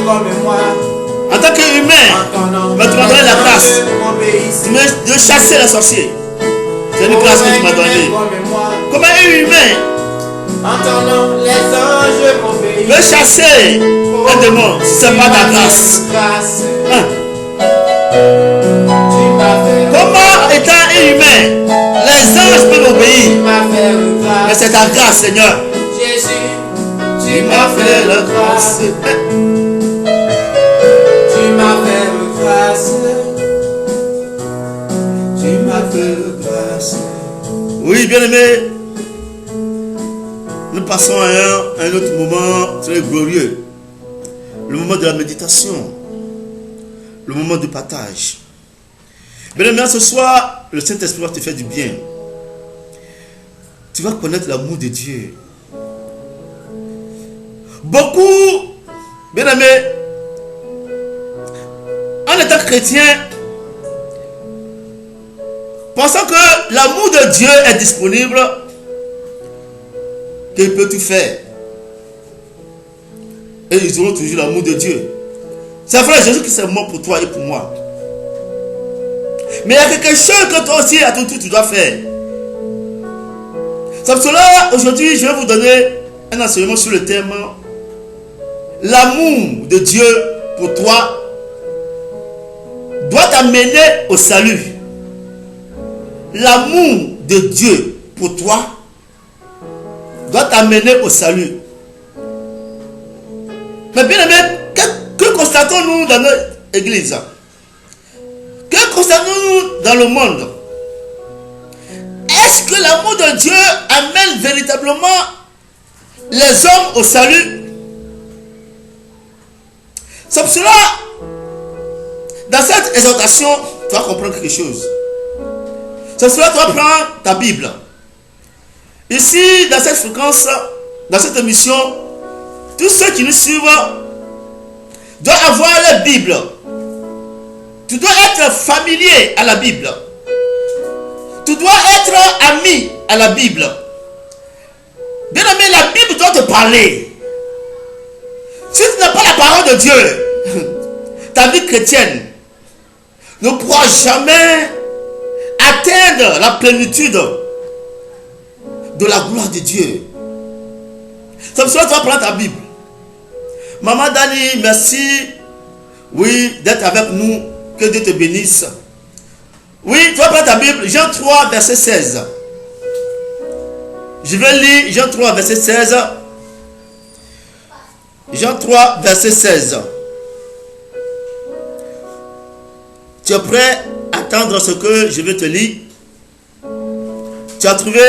En tant qu'humain, mais tu m'as donné la grâce de chasser les sorciers. C'est une grâce que tu m'as donnée. Comme un humain peut chasser un démon, si ce n'est pas ta grâce. Comment, étant un humain, les anges peuvent obéir? Mais c'est ta grâce, Seigneur. Tu m'as fait la grâce. Tu m'as fait la grâce. Tu m'as fait la grâce. Oui, bien aimé. Nous passons à un autre moment très glorieux. Le moment de la méditation. Le moment du partage. Bien aimé, ce soir, le Saint-Esprit va te faire du bien. Tu vas connaître l'amour de Dieu. Beaucoup, bien aimé, en étant chrétien, pensant que l'amour de Dieu est disponible, qu'il peut tout faire. Et ils auront toujours l'amour de Dieu. C'est vrai, Jésus qui s'est mort pour toi et pour moi. Mais il y a quelque chose que toi aussi, à tout tu dois faire. C'est pour cela, aujourd'hui, je vais vous donner un enseignement sur le thème l'amour de Dieu pour toi doit t'amener au salut. L'amour de Dieu pour toi doit t'amener au salut. Mais bien aimé, que constatons-nous dans notre église? Que constatons-nous dans le monde? Est-ce que l'amour de Dieu amène véritablement les hommes au salut? C'est pour cela, dans cette exhortation, tu vas comprendre quelque chose. C'est pour cela que tu vas prendre ta Bible. Ici, dans cette fréquence, dans cette émission, tous ceux qui nous suivent doivent avoir la Bible. Tu dois être familier à la Bible. Tu dois être ami à la Bible. Bien aimé, la Bible doit te parler. Si tu n'as pas la parole de Dieu, ta vie chrétienne ne pourra jamais atteindre la plénitude de la gloire de Dieu. C'est pour cela que tu vas prendre ta Bible. Maman Dani, merci, oui, d'être avec nous. Que Dieu te bénisse. Oui, tu vas prendre ta Bible, Jean 3, verset 16. Je vais lire Jean 3, verset 16. Jean 3, verset 16. Tu es prêt à attendre ce que je vais te lire? Tu as trouvé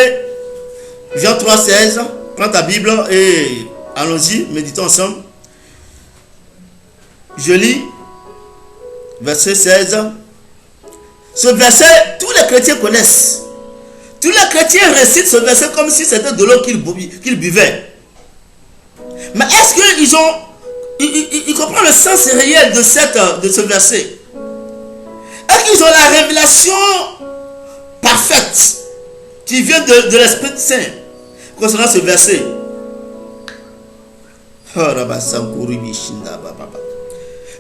Jean 3, 16. Prends ta Bible et allons-y, méditons ensemble. Je lis verset 16. Ce verset, tous les chrétiens connaissent. Tous les chrétiens récitent ce verset comme si c'était de l'eau qu'ils buvaient. Mais est-ce qu'ils comprennent le sens réel de ce verset? Est-ce qu'ils ont la révélation parfaite qui vient de l'Esprit Saint concernant ce verset?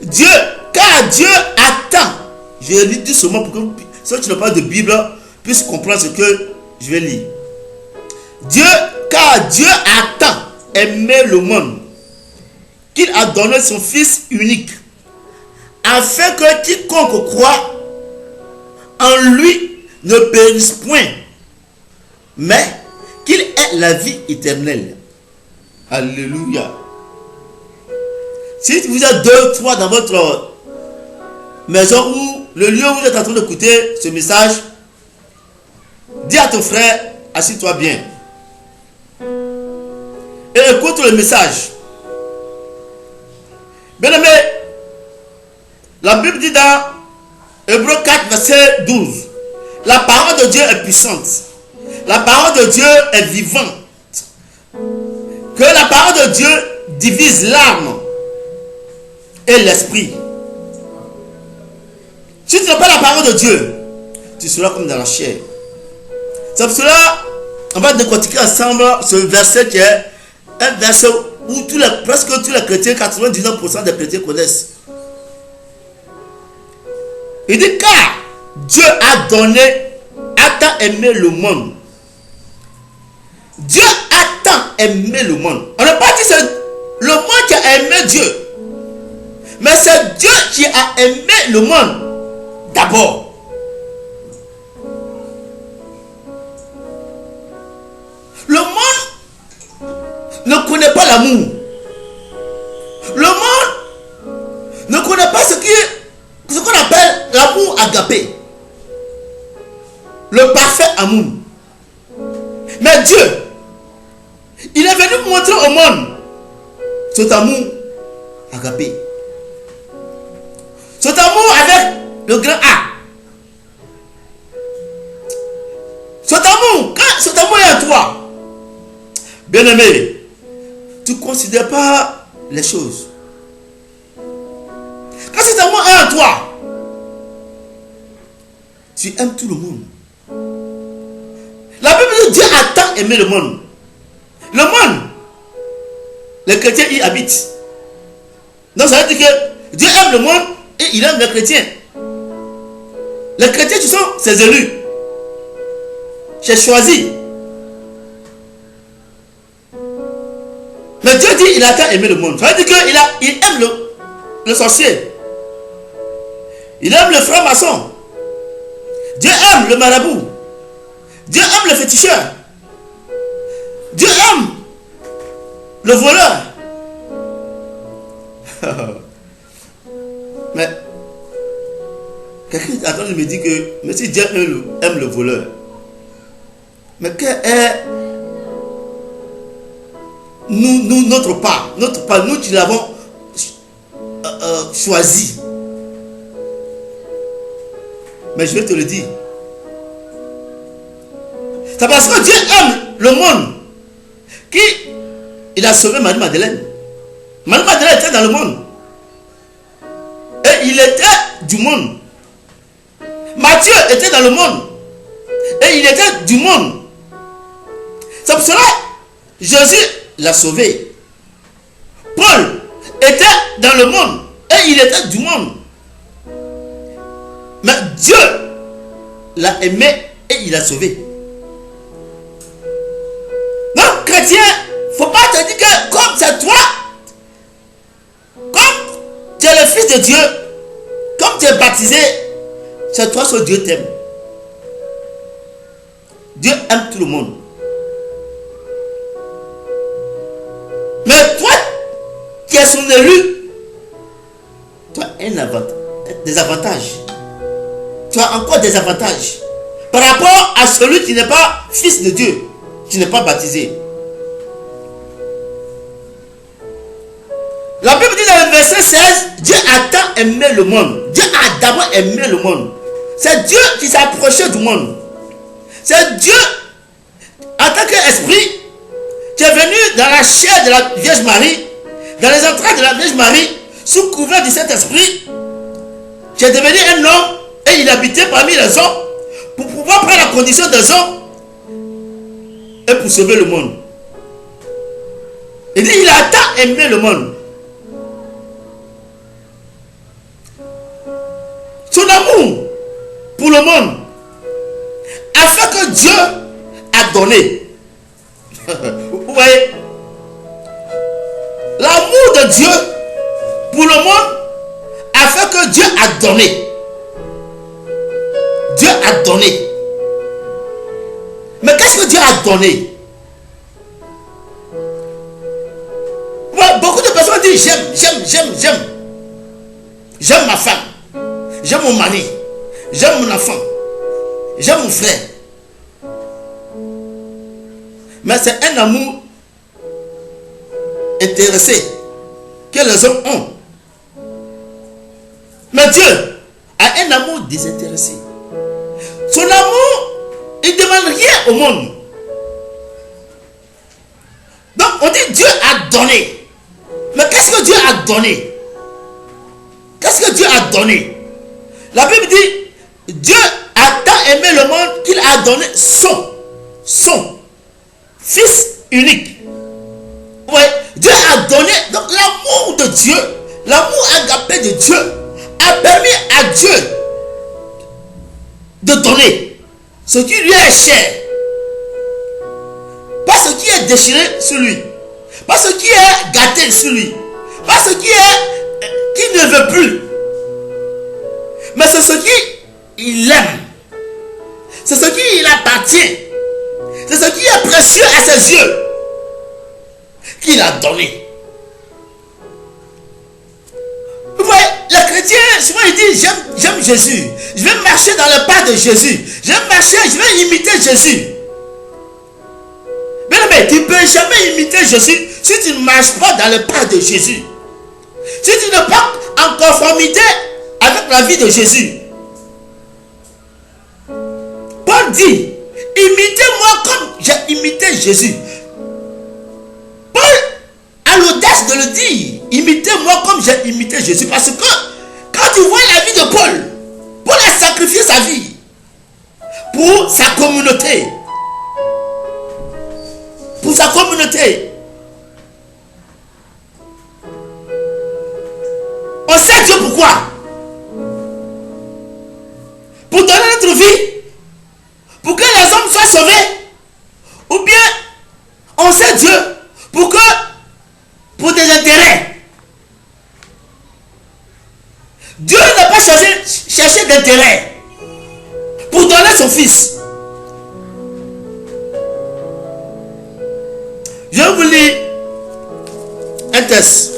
Dieu, car Dieu attend. Je lis tout seulement pour que ceux qui n'ont pas de Bible puissent comprendre ce que je vais lire. Car Dieu attend aimer le monde, qu'il a donné son Fils unique, afin que quiconque croit en lui ne périsse point, mais qu'il ait la vie éternelle. Alléluia. Si vous êtes 2, 3 dans votre maison ou le lieu où vous êtes en train d'écouter ce message, dis à ton frère, assis-toi bien. Et écoute le message. Bien aimé, la Bible dit dans Hébreux 4, verset 12, la parole de Dieu est puissante. La parole de Dieu est vivante. Que la parole de Dieu divise l'âme et l'esprit. Si tu n'as pas la parole de Dieu, tu seras comme dans la chair. C'est pour cela on va décortiquer ensemble ce verset qui est un verset où presque tous les chrétiens, 99% des chrétiens connaissent. Il dit car Dieu a tant aimé le monde. Dieu a tant aimé le monde. On n'a pas dit c'est le monde qui a aimé Dieu. Mais c'est Dieu qui a aimé le monde d'abord. Le monde ne connaît pas l'amour. Le monde ne connaît pas ce qu'on appelle l'amour agapé. Le parfait amour. Mais Dieu, il est venu montrer au monde cet amour agapé. Cet amour avec le grand A. Cet amour, quand cet amour est en toi, bien-aimé, tu ne considères pas les choses. Quand cet amour est en toi, tu aimes tout le monde. La Bible dit Dieu a tant aimé le monde. Le monde, les chrétiens y habitent. Donc ça veut dire que Dieu aime le monde et il aime les chrétiens. Les chrétiens, tu sont ses élus. J'ai choisi. Mais Dieu dit il a tant aimé le monde. Ça veut dire qu'il aime le sorcier. Il aime le franc-maçon. Dieu aime le marabout. Dieu aime le féticheur. Dieu aime le voleur. Mais quelqu'un est en train de me dire que mais si Dieu aime le voleur, mais quel est notre part, nous qui l'avons choisi. Mais je vais te le dire. C'est parce que Dieu aime le monde qu'il a sauvé Marie-Madeleine. Marie-Madeleine était dans le monde. Et il était du monde. Matthieu était dans le monde. Et il était du monde. C'est pour cela que Jésus l'a sauvé. Paul était dans le monde. Et il était du monde. Mais Dieu l'a aimé et il l'a sauvé. Donc, chrétien, il ne faut pas te dire que comme c'est toi, comme tu es le fils de Dieu, comme tu es baptisé, c'est toi que Dieu t'aime. Dieu aime tout le monde. Mais toi, qui es son élu, tu as des avantages. Tu as encore des avantages par rapport à celui qui n'est pas fils de Dieu, qui n'est pas baptisé. La Bible dit dans le verset 16, Dieu a tant aimé le monde. Dieu a d'abord aimé le monde. C'est Dieu qui s'est approché du monde. C'est Dieu, en tant qu'esprit, qui est venu dans la chair de la Vierge Marie, dans les entrailles de la Vierge Marie, sous couvert de cet esprit, qui est devenu un homme. Et il habitait parmi les hommes pour pouvoir prendre la condition des hommes et pour sauver le monde. Il dit il a tant aimé le monde. Son amour pour le monde a fait que Dieu a donné. Vous voyez, l'amour de Dieu pour le monde a fait que Dieu a donné. Dieu a donné. Mais qu'est-ce que Dieu a donné? Beaucoup de personnes disent j'aime. J'aime ma femme. J'aime mon mari. J'aime mon enfant. J'aime mon frère. Mais c'est un amour intéressé que les hommes ont. Mais Dieu a un amour désintéressé. Son amour, il ne demande rien au monde. Donc on dit Dieu a donné. Mais qu'est-ce que Dieu a donné? Qu'est-ce que Dieu a donné? La Bible dit Dieu a tant aimé le monde qu'il a donné son Fils unique. Ouais, Dieu a donné, donc l'amour de Dieu, l'amour agapé de Dieu a permis à Dieu de donner ce qui lui est cher. Pas ce qui est déchiré sur lui, pas ce qui est gâté sur lui, pas ce qui ne veut plus, mais c'est ce qu'il aime, c'est ce qui il appartient, c'est ce qui est précieux à ses yeux qu'il a donné. Vous voyez, les chrétiens, souvent ils disent j'aime Jésus, je vais marcher dans le pas de Jésus, je vais imiter Jésus. Mais tu ne peux jamais imiter Jésus si tu ne marches pas dans le pas de Jésus. Si tu n'es pas en conformité avec la vie de Jésus. Paul dit, imitez-moi comme j'ai imité Jésus. Paul a l'audace de le dire, imitez-moi comme j'ai imité Jésus. Parce que quand tu vois la vie de Paul, Paul a sacrifié sa vie pour sa communauté. Pour sa communauté. On sait Dieu pourquoi. Pour donner notre vie, pour que les hommes soient sauvés, ou bien on sait Dieu pour des intérêts. Dieu n'a pas cherché d'intérêt pour donner son fils. Je vous lis un texte.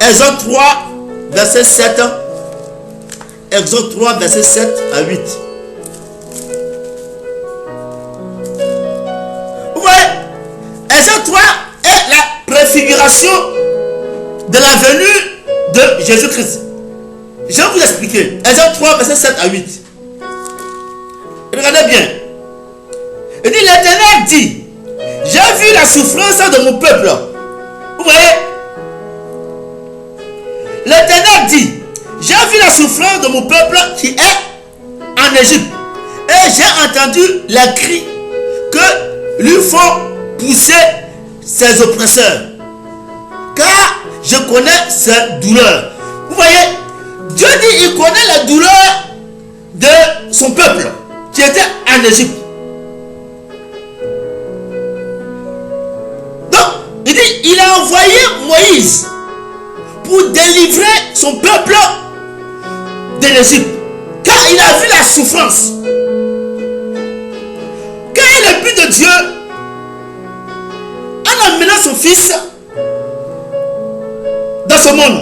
Exode 3, verset 7. Exode 3, verset 7 à 8. Vous voyez, Exode 3 est la préfiguration de la venue de Jésus-Christ. Je vais vous expliquer. Exode 3, verset 7 à 8. Regardez bien. Il dit, l'Éternel dit, j'ai vu la souffrance de mon peuple. Vous voyez? L'Éternel dit, j'ai vu la souffrance de mon peuple qui est en Égypte. Et j'ai entendu les cris que lui font pousser ses oppresseurs. Car je connais ses douleurs. Vous voyez? Dieu dit, il connaît la douleur de son peuple qui était en Égypte. Il dit, il a envoyé Moïse pour délivrer son peuple de l'Égypte. Car il a vu la souffrance. Quel est le but de Dieu en amenant son fils dans ce monde?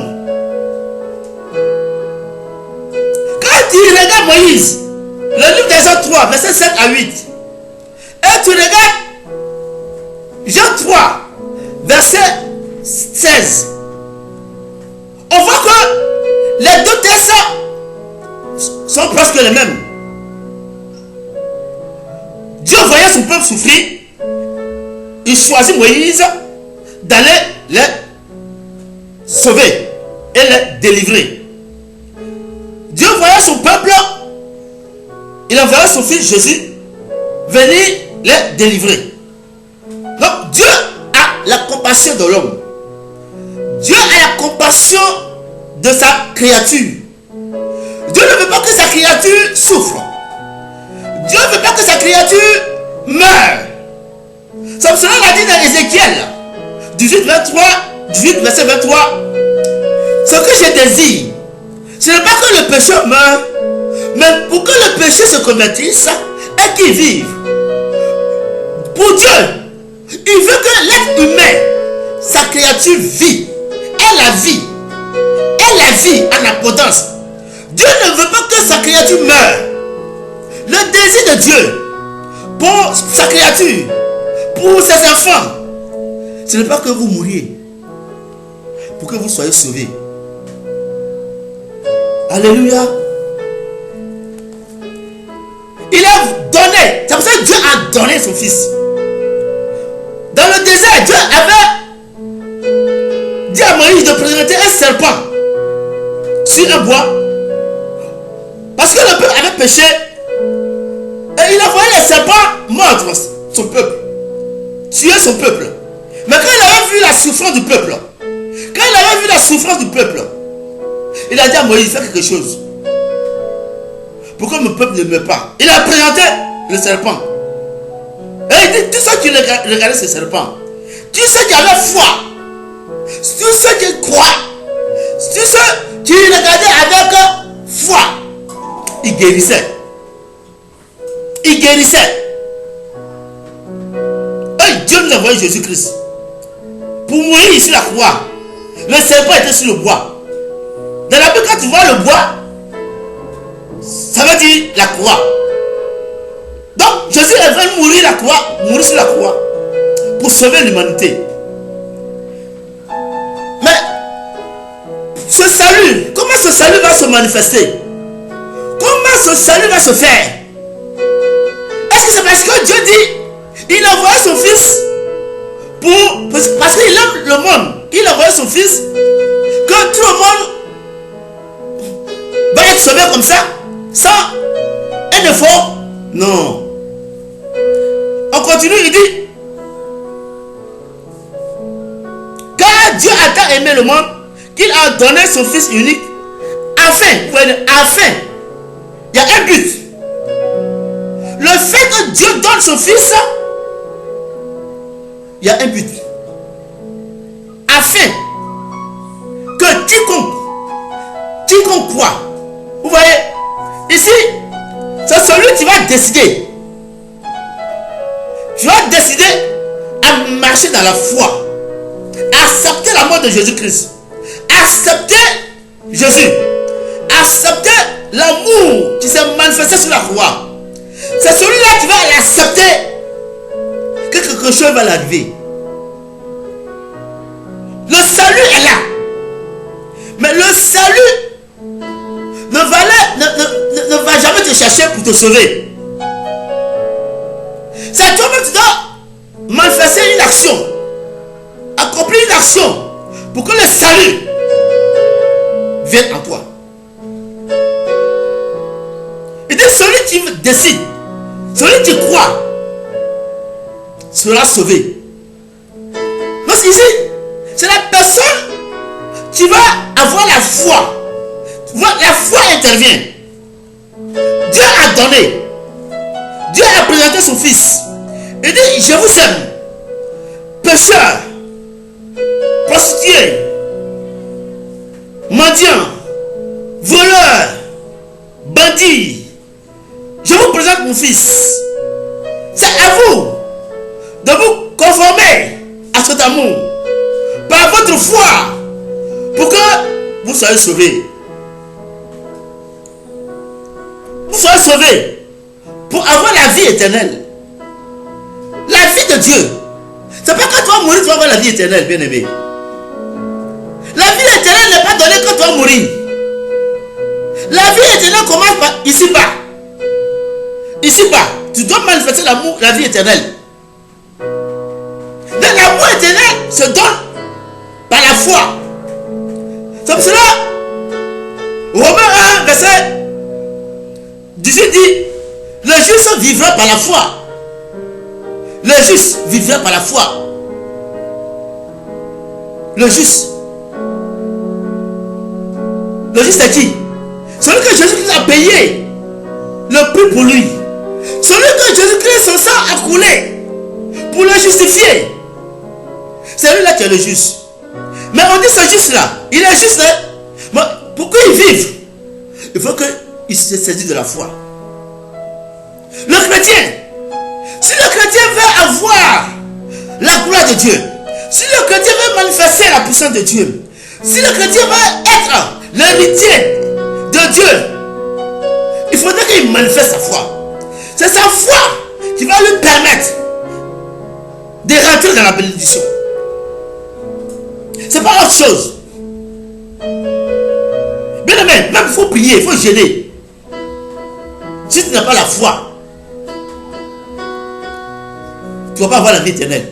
Quand tu regardes Moïse, le livre d'Exode 3, verset 7 à 8, et tu regardes Jean 3, verset 16, on voit que les deux textes sont presque les mêmes. Dieu voyait son peuple souffrir, il choisit Moïse d'aller les sauver et les délivrer. Dieu voyait son peuple, il envoyait son fils Jésus venir les délivrer. Donc Dieu a la compassion de l'homme. Dieu a la compassion de sa créature. Dieu ne veut pas que sa créature souffre. Dieu ne veut pas que sa créature meure. C'est pour cela qu'il a dit dans Ézéchiel 18, verset 23, ce que je désire, ce n'est pas que le pécheur meure, mais pour que le péché se convertisse et qu'il vive. Pour Dieu, il veut que l'être humain, sa créature vit. Et la vie en abondance. Dieu ne veut pas que sa créature meure. Le désir de Dieu pour sa créature, pour ses enfants, ce n'est pas que vous mouriez, pour que vous soyez sauvés. Alléluia. Il a donné, c'est pour ça que Dieu a donné son fils. Dans le désert, Dieu avait dit à Moïse de présenter un serpent sur un bois. Parce que le peuple avait péché. Et il a envoyé les serpents mordre son peuple. Tuer son peuple. Mais quand il avait vu la souffrance du peuple, il a dit à Moïse, fais quelque chose. Pourquoi mon peuple ne meurt pas? Il a présenté le serpent. Et il dit, tous ceux qui regardaient ce serpent, tous ceux qui avaient foi, tous ceux qui croient, tous ceux qui regardaient avec foi, ils guérissaient. Et Dieu nous a envoyé Jésus-Christ pour mourir sur la croix. Le serpent était sur le bois. Dans la Bible, quand tu vois le bois, ça veut dire la croix. Donc Jésus est venu mourir sur la croix pour sauver l'humanité. Mais ce salut, comment ce salut va se manifester? Comment ce salut va se faire? Est-ce que c'est parce que Dieu dit, il a envoyé son fils parce qu'il aime le monde, il a envoyé son fils que tout le monde va être sauvé comme ça, sans un effort? Non. On continue, il dit, car Dieu a tant aimé le monde qu'il a donné son fils unique afin, il y a un but. Le fait que Dieu donne son fils, il y a un but. Afin que quiconque croit. Vous voyez, ici, c'est celui qui va décider. Tu vas décider à marcher dans la foi. Accepter la mort de Jésus-Christ. Accepter Jésus. Accepter l'amour qui s'est manifesté sur la croix. C'est celui-là qui va l'accepter que quelque chose va l'arriver. Le salut est là. Mais le salut ne va jamais te chercher pour te sauver. C'est toi-même qui dois manifester une action. Accomplir une action pour que le salut vienne en toi. Et donc celui qui décide, celui qui croit, sera sauvé. Donc ici, c'est la personne qui va avoir la foi. La foi intervient. Dieu a donné. Dieu a présenté son fils. Il dit, je vous aime. Pécheurs, prostituées, mendiants, voleurs, bandits. Je vous présente mon fils. C'est à vous de vous conformer à cet amour par votre foi pour que vous soyez sauvés. Vous soyez sauvés pour avoir la vie éternelle. La vie de Dieu. C'est pas quand tu vas mourir, tu vas avoir la vie éternelle, bien aimé. La vie éternelle n'est pas donnée quand tu vas mourir. La vie éternelle commence par ici-bas. Ici-bas, tu dois manifester l'amour, la vie éternelle. Mais l'amour éternel se donne par la foi. C'est pour cela, Romains 1, verset 18 dit, le juste vivra par la foi. Le juste vivra par la foi. Le juste. Le juste c'est qui? Celui que Jésus-Christ a payé le prix pour lui. Celui que Jésus-Christ son sang a coulé pour le justifier. C'est lui-là qui est le juste. Mais on dit ce juste-là, il est juste. Mais pour qu'il vive, il faut qu'il se saisisse de la foi. Le chrétien, si le chrétien veut avoir la gloire de Dieu, si le chrétien veut manifester la puissance de Dieu, si le chrétien veut être l'héritier de Dieu, il faudrait qu'il manifeste sa foi. C'est sa foi qui va lui permettre de rentrer dans la bénédiction. C'est pas autre chose. Bien aimé, même il faut prier, il faut gêner. Si tu n'as pas la foi, tu ne vas pas avoir la vie éternelle.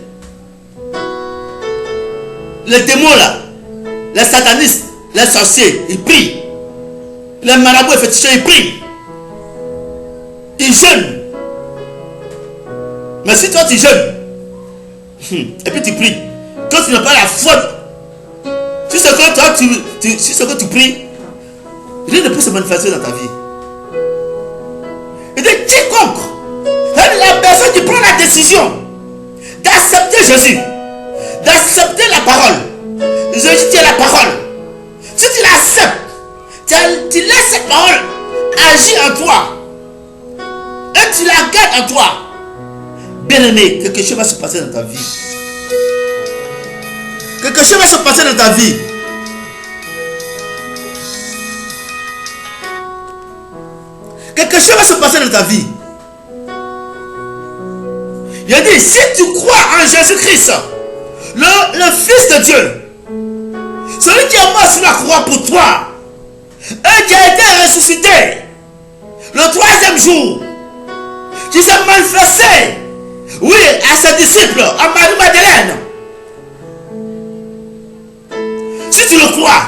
Les démons là, les satanistes, les sorciers, ils prient. Les marabouts et féticheurs, ils prient. Ils jeûnent. Mais si toi tu jeûnes, et puis tu pries, quand tu n'as pas la foi sur ce que toi sur ce que tu pries, rien ne peut se manifester dans ta vie. Il dit quiconque, la personne qui prend la décision d'accepter Jésus, d'accepter la parole. Jésus, tu as la parole. Si tu l'acceptes, tu laisses cette parole agir en toi et tu la gardes en toi. Bien-aimé, quelque chose va se passer dans ta vie. Quelque chose va se passer dans ta vie. Quelque chose va se passer dans ta vie. Il a dit, si tu crois en Jésus-Christ, le Fils de Dieu, celui qui est mort sur la croix pour toi, et qui a été ressuscité le 3e jour, qui s'est manifesté, oui, à ses disciples, à Marie-Madeleine. Si tu le crois,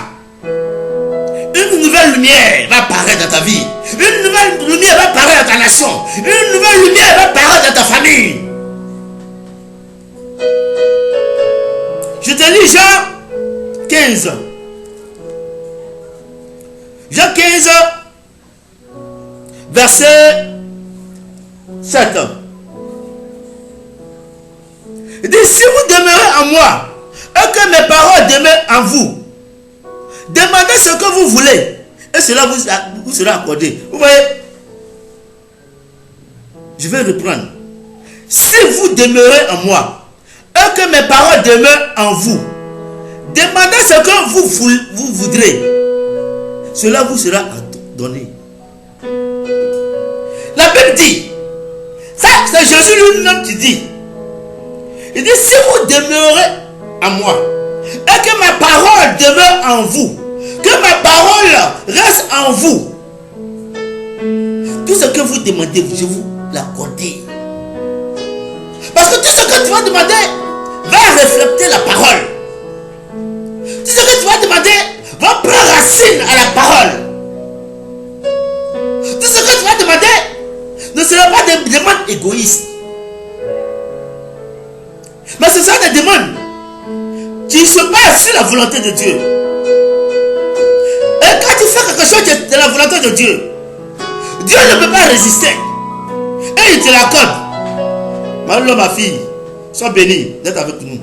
une nouvelle lumière va apparaître dans ta vie. Une nouvelle lumière va apparaître dans ta nation. Une nouvelle lumière va apparaître dans ta famille. Je te lis Jean 15. Jean 15, verset 7. Il dit, si vous demeurez en moi, et que mes paroles demeurent en vous, demandez ce que vous voulez, et cela vous sera accordé. Vous voyez, je vais reprendre. Si vous demeurez en moi, et que mes paroles demeurent en vous, demandez ce que vous voudrez, cela vous sera donné. La Bible dit, ça c'est Jésus lui-même qui dit, il dit, si vous demeurez en moi, et que ma parole demeure en vous, que ma parole reste en vous, tout ce que vous demandez, je vous l'accorder. Parce que tout ce que tu vas demander va refléter la parole. Tout ce que tu vas demander va prendre racine à la parole. Tout ce que tu vas demander ne sera pas des demandes égoïstes, mais ce sont des demandes qui se basent sur la volonté de Dieu. Et quand tu fais quelque chose de la volonté de Dieu, Dieu ne peut pas résister. Et il te l'accorde. Marie, ma fille, sois bénie d'être avec nous.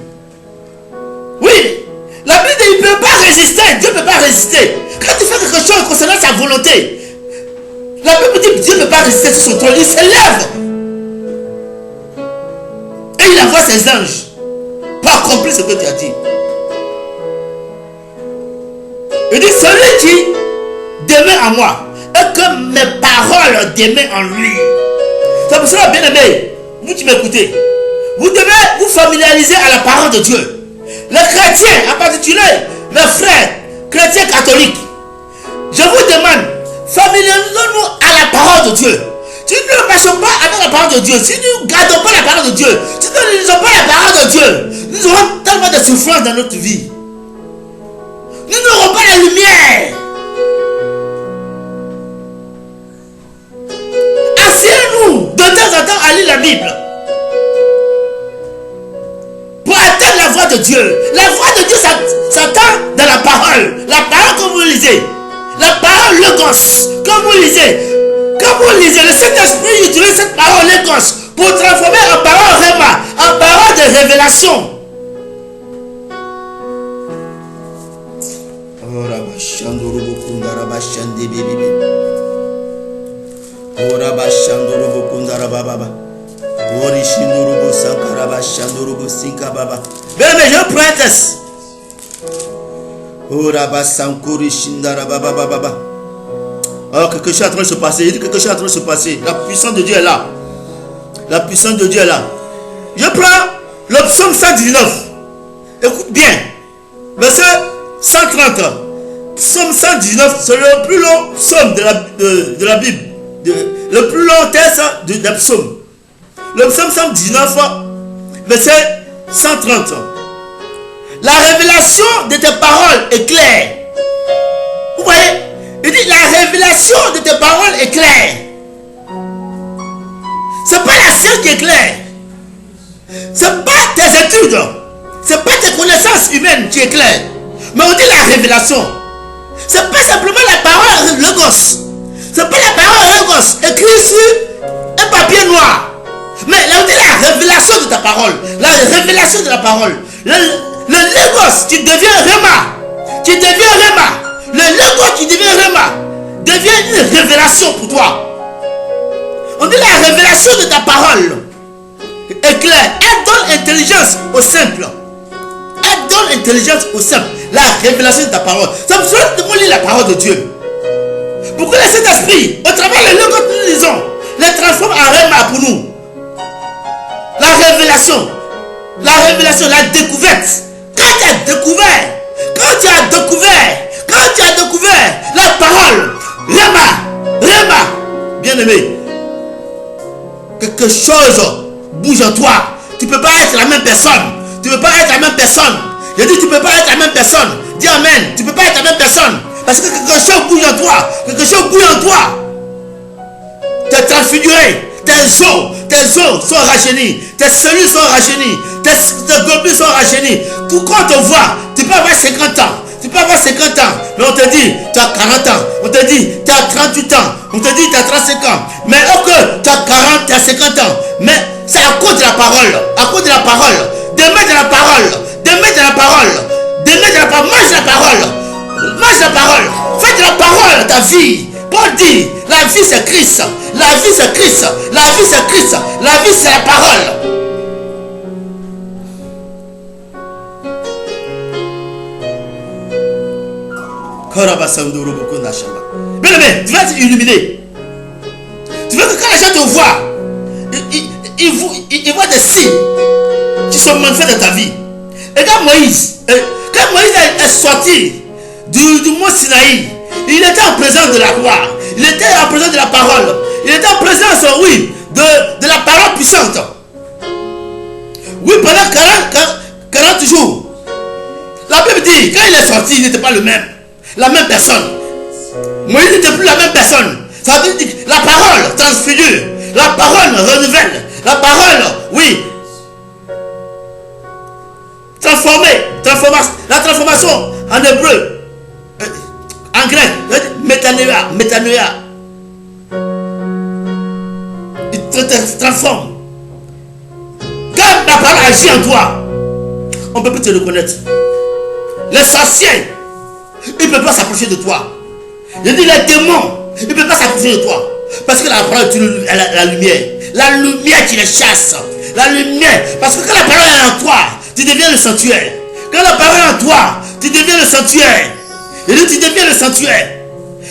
Oui, la Bible dit qu'il ne peut pas résister. Dieu ne peut pas résister. Quand tu fais quelque chose concernant sa volonté, la Bible dit que Dieu ne peut pas résister sur son trône. Il s'élève. Et il envoie ses anges pour accomplir ce que tu as dit. Il dit, celui qui demeure en moi, et que mes paroles demeurent en lui. C'est pour cela, bien aimé, vous qui m'écoutez, vous devez vous familiariser à la parole de Dieu. Les chrétiens, en particulier, mes frères chrétiens catholiques, je vous demande, familiarisons-nous à la parole de Dieu. Si nous ne marchons pas avec la parole de Dieu, si nous ne gardons pas la parole de Dieu, si nous ne lisons pas la parole de Dieu, nous aurons tellement de souffrances dans notre vie. Nous n'aurons pas la lumière. Asseyez-nous de temps en temps à lire la Bible pour atteindre la voix de Dieu. La voix de Dieu s'attend dans la parole. La parole que vous lisez. La parole Logos que vous lisez. Quand vous lisez, le Saint-Esprit utilise cette parole Logos pour transformer en parole Réma, en parole de révélation. Bien, mais je prends un test. Alors quelque chose est en train de se passer. Il dit quelque chose est en train de se passer. La puissance de Dieu est là. La puissance de Dieu est là. Je prends le psaume 119. Écoute bien. Verset 130. Psaume 119, c'est le plus long psaume de la Bible. Le plus long texte des psaumes. Le psaume 119, verset 130. La révélation de tes paroles est claire. Vous voyez? Il dit la révélation de tes paroles est claire. Ce n'est pas la science qui est claire. Ce n'est pas tes études. c'est pas tes connaissances humaines qui éclairent, mais on dit la révélation. C'est pas simplement la parole logos. C'est pas la parole logos écrite sur un papier noir. Mais là on dit la révélation de ta parole. La révélation de la parole. Le logos qui devient Rema. Qui devient Rema. Le logos qui devient Rema devient une révélation pour toi. On dit la révélation de ta parole est claire. Elle donne intelligence au simple. Elle donne intelligence au simple. La révélation de ta parole. Ça me souhaite de lire la parole de Dieu. Pourquoi le Saint-Esprit, au travers de logos que nous lisons, les transforme en Rema pour nous. La révélation, la découverte. Quand tu as découvert la parole, Rema, bien-aimé, quelque chose bouge en toi. Tu ne peux pas être la même personne. Tu ne peux pas être la même personne. Je dis tu ne peux pas être la même personne. Dis amen. Tu ne peux pas être la même personne. Parce que quelque chose bouge en toi. Quelque chose bouge en toi. Tu es transfiguré. Tes os sont rajeunis. Tes cellules sont rajeunies. Tes globules sont rajeunis. Tout quand on te voit, tu peux avoir 50 ans. Tu peux avoir 50 ans. Mais on te dit, tu as 40 ans. On te dit, tu as 38 ans. On te dit, tu as 35 ans. Mais ok, tu as 40, tu as 50 ans. Mais c'est à cause de la parole. À cause de la parole. Demeure de la parole. Demeure de la parole. Demeure de la parole. Mange la parole. Mange la parole. Fais de la parole ta vie. Paul dit, la vie c'est Christ. La vie c'est Christ. La vie c'est Christ. La vie c'est la parole. Bien aimé, tu vas être illuminé. Tu veux que quand les gens te voient, ils voient des signes qui sont manifestés dans ta vie. Et quand Moïse est sorti du mont Sinaï, il était en présence de la gloire. Il était en présence de la parole. Il était en présence, oui, de la parole puissante. Oui, pendant 40 jours. La Bible dit, quand il est sorti, il n'était pas le même. La même personne. Moïse n'était plus la même personne. Ça veut dire que la parole transfigure. La parole renouvelle. La parole, oui, transformée. La transformation en hébreu. En grec, métanoïa. Il te transforme. Quand la parole agit en toi, on ne peut plus te reconnaître. Les sorciers, ils ne peuvent pas s'approcher de toi. Je dis les démons, ils ne peuvent pas s'approcher de toi. Parce que la parole est la lumière. La lumière qui les chasse. La lumière. Parce que quand la parole est en toi, tu deviens le sanctuaire. Quand la parole est en toi, tu deviens le sanctuaire. Et là, tu deviens le sanctuaire.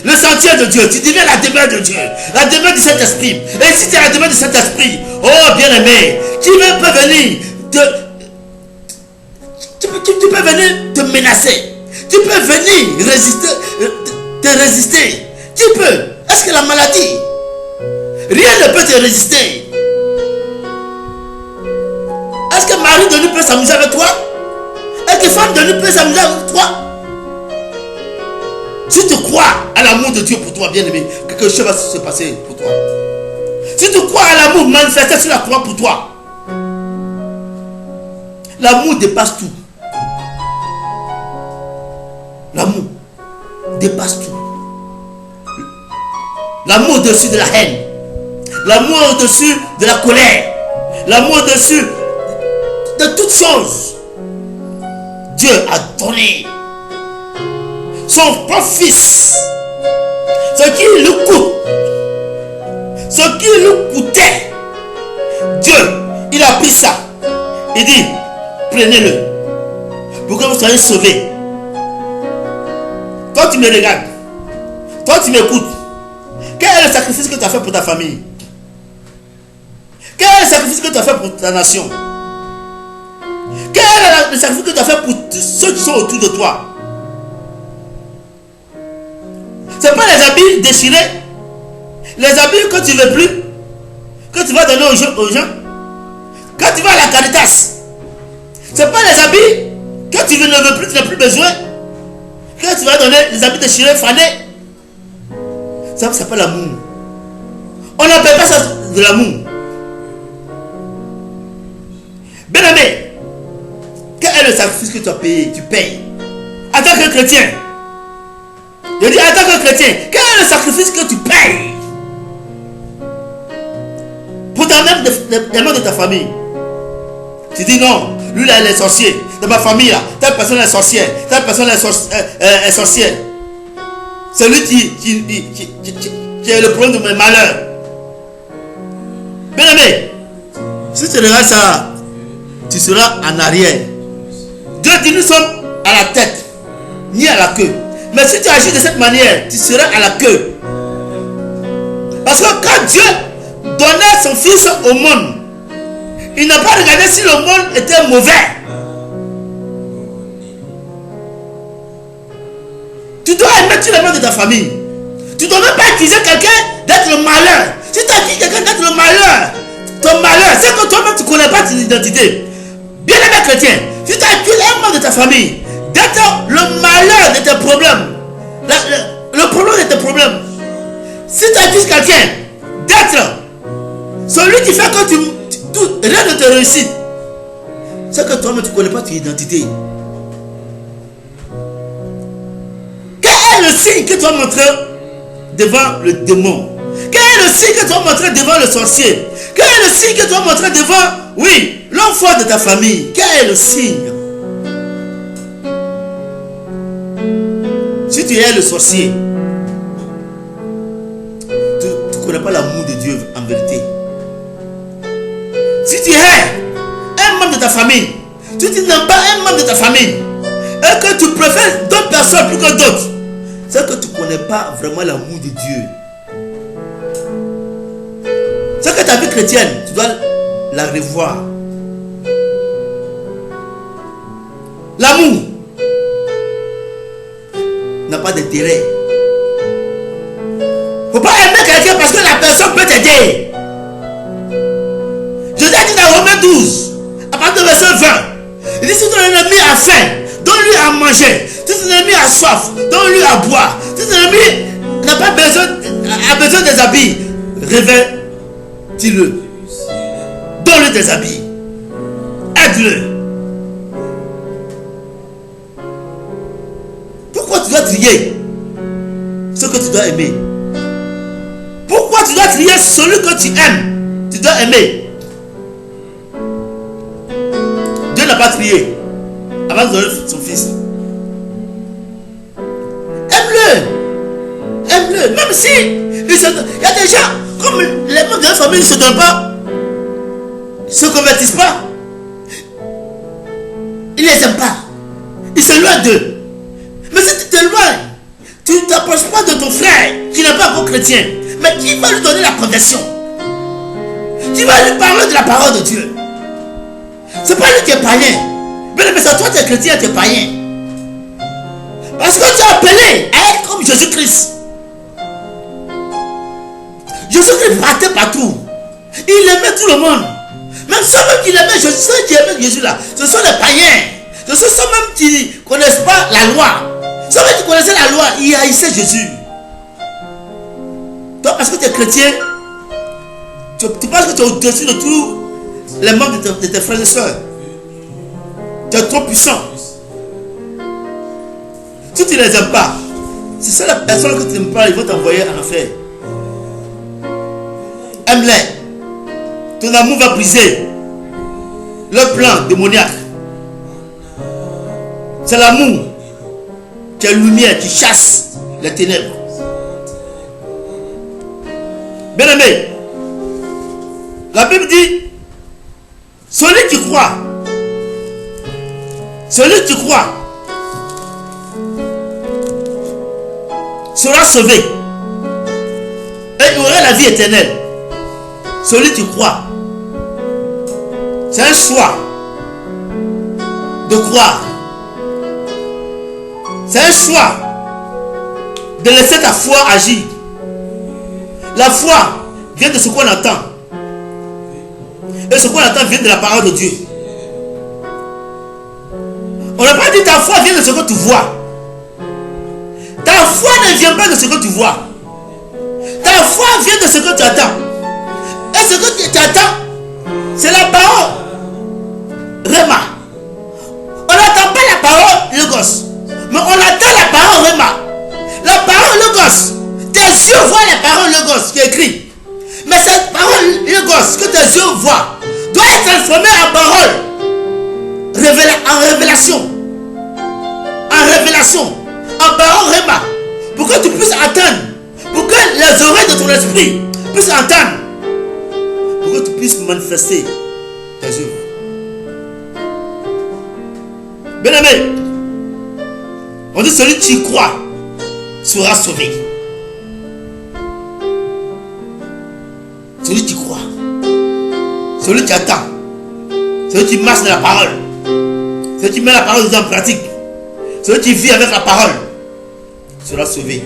Le sanctuaire de Dieu. Tu deviens la demeure de Dieu. La demeure du Saint-Esprit. Et si tu es la demeure du Saint-Esprit, oh bien-aimé, qui peut venir tu peux venir te menacer. Tu peux venir te résister. Tu peux. Est-ce que la maladie, rien ne peut te résister? Est-ce que mari de nous peut s'amuser avec toi? Est-ce que femme de nous peut s'amuser avec toi? Si tu crois à l'amour de Dieu pour toi, bien-aimé, quelque chose va se passer pour toi. Si tu crois à l'amour manifesté sur la croix pour toi, l'amour dépasse tout. L'amour dépasse tout. L'amour au-dessus de la haine. L'amour au-dessus de la colère. L'amour au-dessus de toutes choses. Dieu a donné son propre fils. Ce qui lui coûte. Ce qui lui coûtait. Dieu, il a pris ça. Il dit, prenez-le. Pour que vous soyez sauvés. Toi, tu me regardes. Toi, tu m'écoutes. Quel est le sacrifice que tu as fait pour ta famille? Quel est le sacrifice que tu as fait pour ta nation? Quel est le sacrifice que tu as fait pour ceux qui sont autour de toi? Ce n'est pas les habits déchirés. Les habits que tu ne veux plus, que tu vas donner aux gens. Quand tu vas à la Caritas, ce n'est pas les habits que tu ne veux plus, tu n'as plus besoin. Que tu vas donner les habits déchirés, fanés. Ça, c'est pas l'amour. On n'appelle pas ça de l'amour. Bien aimé, quel est est le sacrifice que tu as payé? Tu payes. En tant que chrétien. Je dis en tant que chrétien, quel est le sacrifice que tu payes pour t'amener les membres de ta famille? Tu dis non, lui là il est sorcier. Dans ma famille là, telle personne est sorcière, telle personne est sorcière. C'est lui qui est le problème de mes malheurs. Bien aimé, si tu regardes ça, tu seras en arrière. Dieu dit nous sommes à la tête, ni à la queue. Mais si tu agis de cette manière, tu seras à la queue. Parce que quand Dieu donnait son fils au monde, il n'a pas regardé si le monde était mauvais. Tu dois aimer tous les membres de ta famille. Tu ne dois même pas accuser quelqu'un d'être le malheur. Si tu accuses quelqu'un d'être le malheur, ton malheur, c'est que toi-même tu ne connais pas ton identité. Bien aimé chrétien, si tu accuses un membre de ta famille d'être le malheur de tes problèmes, le problème de tes problèmes, si tu accuses quelqu'un d'être celui qui fait que rien ne te réussit, c'est que toi-même tu ne connais pas ton identité. Quel est le signe que tu vas montrer devant le démon? Quel est le signe que tu vas montrer devant le sorcier? Quel est le signe que tu vas montrer devant, oui, l'homme fort de ta famille? Quel est le signe? Si tu es le sorcier, tu ne connais pas l'amour de Dieu en vérité. Si tu es un membre de ta famille, si tu n'aimes pas un membre de ta famille, et que tu préfères d'autres personnes plus que d'autres, c'est que tu ne connais pas vraiment l'amour de Dieu. C'est que ta vie chrétienne, tu dois la revoir. L'amour n'a pas d'intérêt. Il ne faut pas aimer quelqu'un parce que la personne peut t'aider. Je t'ai dit dans Romains 12, à partir du verset 20, il dit si ton ennemi a faim, donne-lui à manger. Si ton ennemi a soif, donne-lui à boire. Si ton ennemi n'a pas besoin des habits, revêtis-le. Donne-lui des habits. Aide-le. Pourquoi tu dois trier ce que tu dois aimer? Pourquoi tu dois trier celui que tu aimes? Tu dois aimer. Dieu n'a pas trié avant de donner son fils. Aime-le. Aime-le. Même si il y a des gens, comme les membres de la famille ne se donnent pas, ne se convertissent pas, ils ne les aiment pas. Ils s'éloignent d'eux. Mais si tu t'éloignes, tu ne t'approches pas de ton frère qui n'est pas encore chrétien, mais qui va lui donner la conversion, qui va lui parler de la parole de Dieu. C'est pas lui qui est païen. Mais c'est toi qui es chrétien, tu es païen. Parce que tu es appelé à être comme Jésus-Christ. Jésus-Christ partait partout. Il aimait tout le monde. Même ceux qui aimaient Jésus, ceux qui aimaient Jésus là, ce sont les païens. Ce sont ceux-mêmes qui ne connaissent pas la loi. Ceux-mêmes qui connaissaient la loi, ils haïssaient Jésus. Toi, parce que tu es chrétien, tu penses que tu es au-dessus de tous les membres de tes frères et soeurs. Tu es trop puissant. Si tu ne les aimes pas, c'est ça la personne que tu n'aimes pas, ils vont t'envoyer en enfer. Aime-les. Ton amour va briser le plan démoniaque. C'est l'amour qui est lumière, qui chasse les ténèbres. Bien aimé, la Bible dit, celui qui croit sera sauvé et il aura la vie éternelle. Celui qui croit, c'est un choix de croire. C'est un choix de laisser ta foi agir. La foi vient de ce qu'on entend. Et ce qu'on entend vient de la parole de Dieu. On n'a pas dit ta foi vient de ce que tu vois. Ta foi ne vient pas de ce que tu vois. Ta foi vient de ce que tu attends. Et ce que tu attends, c'est la parole. Réma. On n'a parole Logos. Mais on attend la parole Rema. La parole Logos. Tes yeux voient la parole Logos qui est écrite. Mais cette parole Logos que tes yeux voient doit être transformée en parole. En révélation. En révélation. En parole Rema. Pour que tu puisses attendre. Pour que les oreilles de ton esprit puissent entendre. Pour que tu puisses manifester tes œuvres. Bien-aimé, on dit celui qui croit sera sauvé. Celui qui croit, celui qui attend, celui qui marche dans la parole, celui qui met la parole en pratique, celui qui vit avec la parole sera sauvé.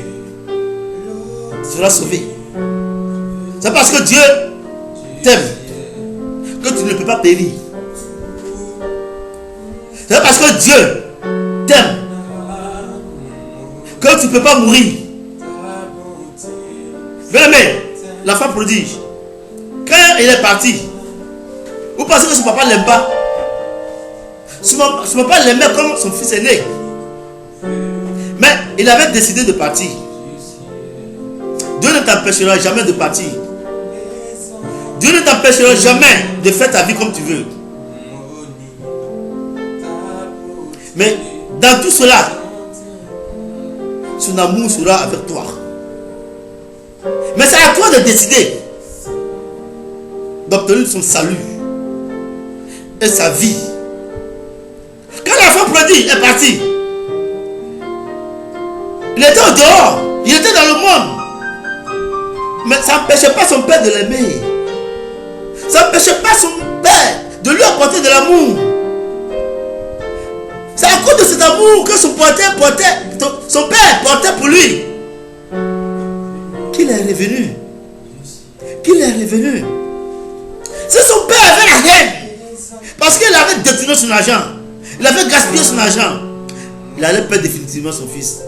Sera sauvé. C'est parce que Dieu t'aime que tu ne peux pas périr. C'est parce que Dieu t'aime que tu ne peux pas mourir. Bien-aimé, l'enfant prodige, quand il est parti, vous pensez que son papa ne l'aime pas? Son papa l'aimait comme son fils aîné. Mais il avait décidé de partir. Dieu ne t'empêchera jamais de partir. Dieu ne t'empêchera jamais de faire ta vie comme tu veux. Mais dans tout cela, son amour sera avec toi. Mais c'est à toi de décider d'obtenir son salut et sa vie. Quand l'enfant prodigue est parti, il était au dehors, il était dans le monde. Mais ça n'empêchait pas son père de l'aimer. Ça n'empêchait pas son père de lui apporter de l'amour. C'est à cause de cet amour que son père portait pour lui qu'il est revenu. Qu'il est revenu. Si son père avait la haine, parce qu'il avait détourné son argent, il avait gaspillé son argent, il allait perdre définitivement son fils.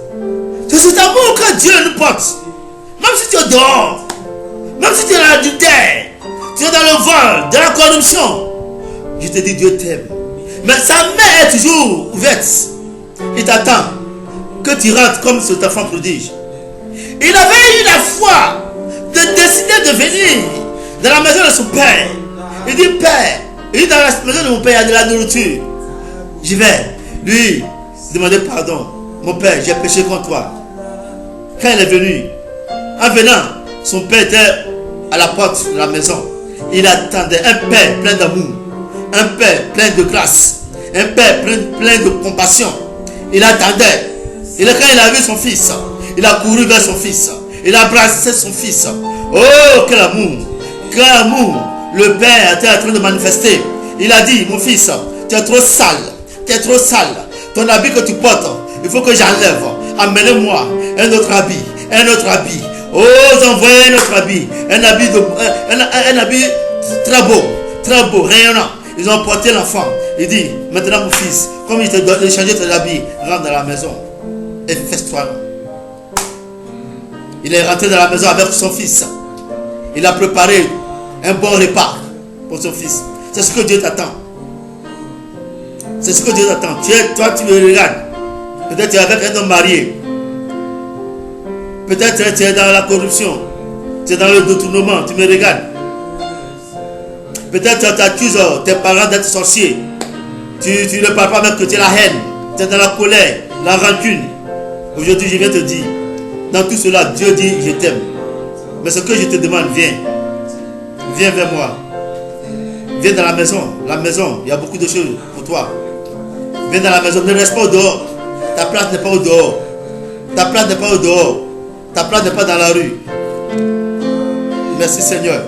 C'est cet amour que Dieu nous porte. Même si tu es dehors, même si tu es dans l'adultère, tu es dans le vol, dans la corruption, je te dis Dieu t'aime. Mais sa main est toujours ouverte. Il t'attend que tu rentres comme cet enfant prodige. Il avait eu la foi de décider de venir dans la maison de son père. Il dit Père, il dit dans la maison de mon père il y a de la nourriture. J'y vais. Lui, demander pardon. Mon père, j'ai péché contre toi. Quand il est venu, en venant, son père était à la porte de la maison. Il attendait un père plein d'amour, un père plein de grâce, un père plein de compassion. Il attendait. Et quand il a vu son fils, il a couru vers son fils. Il a embrassé son fils. Oh, quel amour! Quel amour! Le père était en train de manifester. Il a dit, mon fils, tu es trop sale. Tu es trop sale. Ton habit que tu portes, il faut que j'enlève. Amenez-moi un autre habit. Un autre habit. Oh, envoyez un autre habit. Un habit très beau, rayonnant. Ils ont porté l'enfant. Il dit, maintenant mon fils, comme il te donne, changer tes habits, rentre dans la maison et fais-toi. Il est rentré dans la maison avec son fils. Il a préparé un bon repas pour son fils. C'est ce que Dieu t'attend. C'est ce que Dieu t'attend. Toi, tu me regardes. Peut-être tu es avec un homme marié. Peut-être tu es dans la corruption. Tu es dans le détournement. Tu me regardes. Peut-être tu accuses tes parents d'être sorciers. Tu ne parles pas même que tu es la haine. Tu es dans la colère, la rancune. Aujourd'hui, je viens te dire, dans tout cela, Dieu dit, je t'aime. Mais ce que je te demande, viens. Viens vers moi. Viens dans la maison. La maison, il y a beaucoup de choses pour toi. Viens dans la maison. Ne reste pas au dehors. Ta place n'est pas au dehors. Ta place n'est pas au dehors. Ta place n'est pas dans la rue. Merci Seigneur.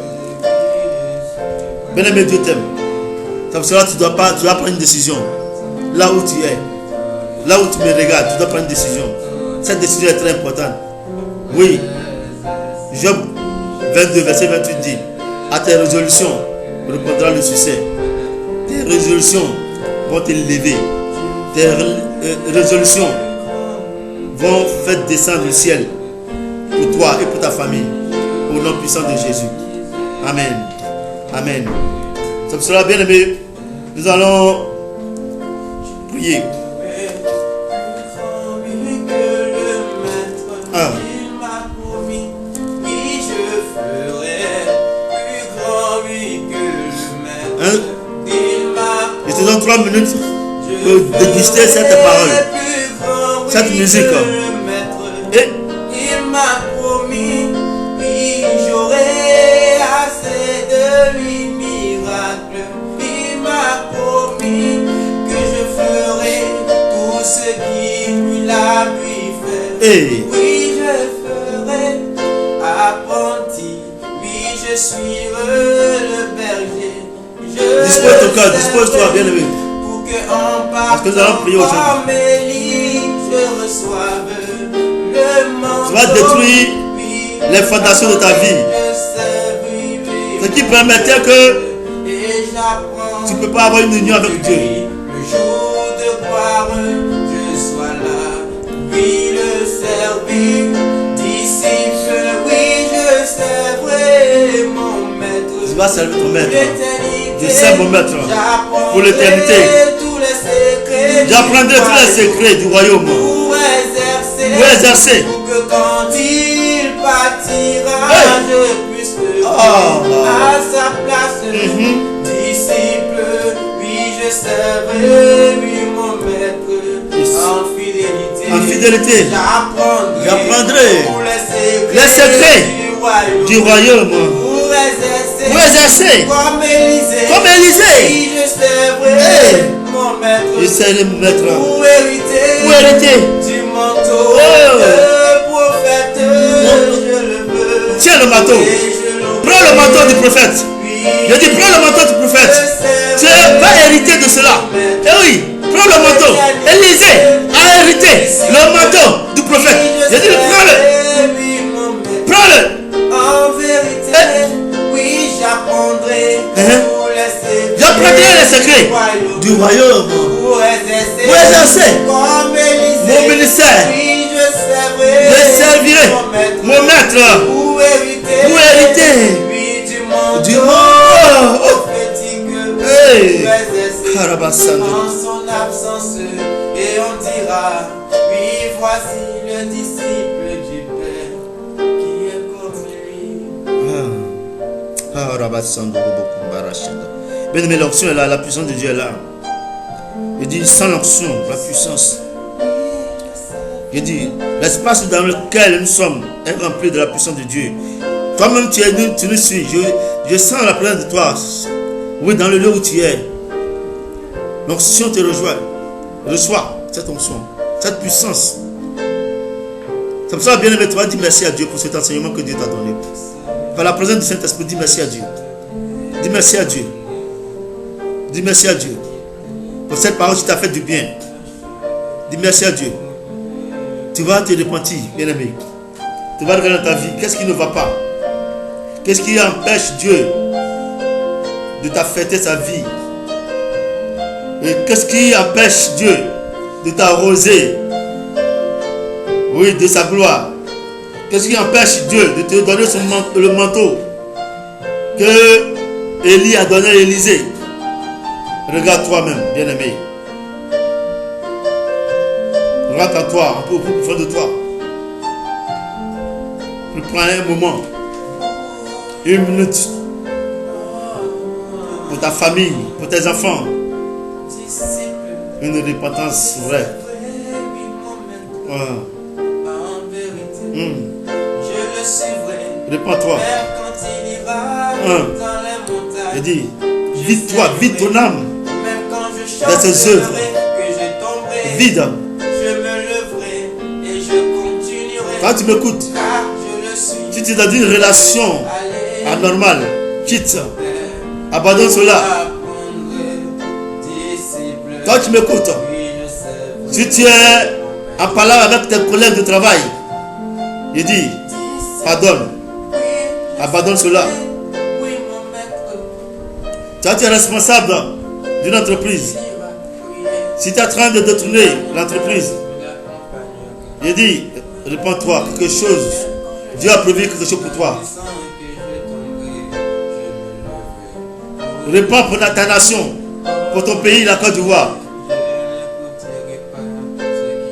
Bien-aimé, Dieu t'aime. C'est pour cela que tu dois prendre une décision. Là où tu es. Là où tu me regardes, tu dois prendre une décision. Cette décision est très importante. Oui. Job 22, verset 28 dit, à tes résolutions répondra le succès. Tes résolutions vont t'élever. Tes résolutions vont faire descendre le ciel pour toi et pour ta famille. Au nom puissant de Jésus. Amen. Amen. C'est pour cela, bien aimé, nous allons prier. Il m'a promis, oui, je ferai plus grand, oui, que le maître. Il m'a Je te donne 3 minutes je pour déguster cette parole, plus grand, oui, cette musique. que le maître. Et Il m'a promis, oui, j'aurai assez de lui miracles. Il m'a promis que je ferai tout ce qu'il a lui fait. Hey. Oui, je ferai apprenti. Oui, je suis le berger. Je Dispose ton cœur, dispose-toi, bien-aimé. pour que en Parce que nous allons prier aujourd'hui. par mes lits, je reçoive le manteau. Tu vas détruire Oui, les fondations de ta vie. je sais, oui, oui, Ce qui permettait que et j'apprends tu ne peux pas avoir une union avec Dieu. le jour de gloire, je sois là. Oui, le servir, disciple, oui, je sers mon maître. Tu vas servir ton maître. L'éternité, Je sers mon maître pour l'éternité. tous les secrets. J'apprendrai tous les secrets du royaume Pour exercer. pour exercer. Pour que quand il partira, Hey. je puisse le Oh. à sa place. Disciple, oui, je serai, oui, mon maître. Yes. En fidélité. En fidélité. J'apprendrai tous les secrets du royaume pour pour exercer. comme Élisée. Comme Élisée. Oui, je serai, Hey. mon maître. Je sais le maître Pour hériter. pour hériter. Du manteau Oh. de prophète, je le veux. Tiens le manteau. Et je le Prends le manteau du prophète. Oui, Je dis prends le manteau du prophète. Tu vas hériter de cela. Eh oui, prends le manteau. Élisée a hérité le manteau du prophète. Je dis prends-le. oui, mon maître. Prends-le. En vérité, oui, j'apprendrai tous les secrets. J'apprendrai les secrets du royaume Pour exercer. pour exercer Comme Élisée. mon ministère. Oui, je Je servirai mon maître. mon maître Pour hériter. Oui, du manteau. du monde. prophétique. Hey. Pour exercer. Karabasando. En son absence, et on dira, oui, voici le disciple du Père, qui est comme lui. Bien aimé, l'onction est là, la puissance de Dieu est là. Il dit sans l'onction, la puissance. Il dit l'espace dans lequel nous sommes est rempli de la puissance de Dieu. Toi-même tu nous suis. Je sens la présence de toi. Oui, dans le lieu où tu es. L'onction te rejoint. Reçois cette onction, cette puissance. C'est pour ça, bien aimé, tu vas dire merci à Dieu pour cet enseignement que Dieu t'a donné. Par la présence du Saint-Esprit, dis merci à Dieu. Dis merci à Dieu. Dis merci à Dieu. Pour cette parole qui t'a fait du bien. Dis merci à Dieu. Tu vas te repentir, bien aimé. Tu vas regarder dans ta vie. Qu'est-ce qui ne va pas? Qu'est-ce qui empêche Dieu de t'affecter sa vie? Et qu'est-ce qui empêche Dieu de t'arroser, oui, de sa gloire? Qu'est-ce qui empêche Dieu de te donner le manteau que Élie a donné à Élisée? Regarde toi-même, bien-aimé. Regarde en toi, un peu plus profond de toi. Prends un moment, 1 minute, pour ta famille, pour tes enfants. Une repentance vraie. En vérité, je le suivrai. Répands-toi. Même quand il ira dans les montagnes. Je dis, vide ton âme. Même quand je de tes œuvres. que je tomberai. Vide. Je me leverai et je continuerai. Quand tu m'écoutes, Car je le suis. si tu es dans une relation Allez, anormale, quitte. Abandonne cela. apprendrai, disciple. Quand tu m'écoutes, Oui, je sais. si tu es en parlant avec tes collègues de travail, il dit, pardonne. Abandonne cela. Oui, mon maître. Toi, tu es responsable d'une entreprise. Si tu es en train de détourner l'entreprise, il dit, réponds-toi, quelque chose. Dieu a prévu quelque chose pour toi. Réponds pour ta nation, pour ton pays, la Côte d'Ivoire.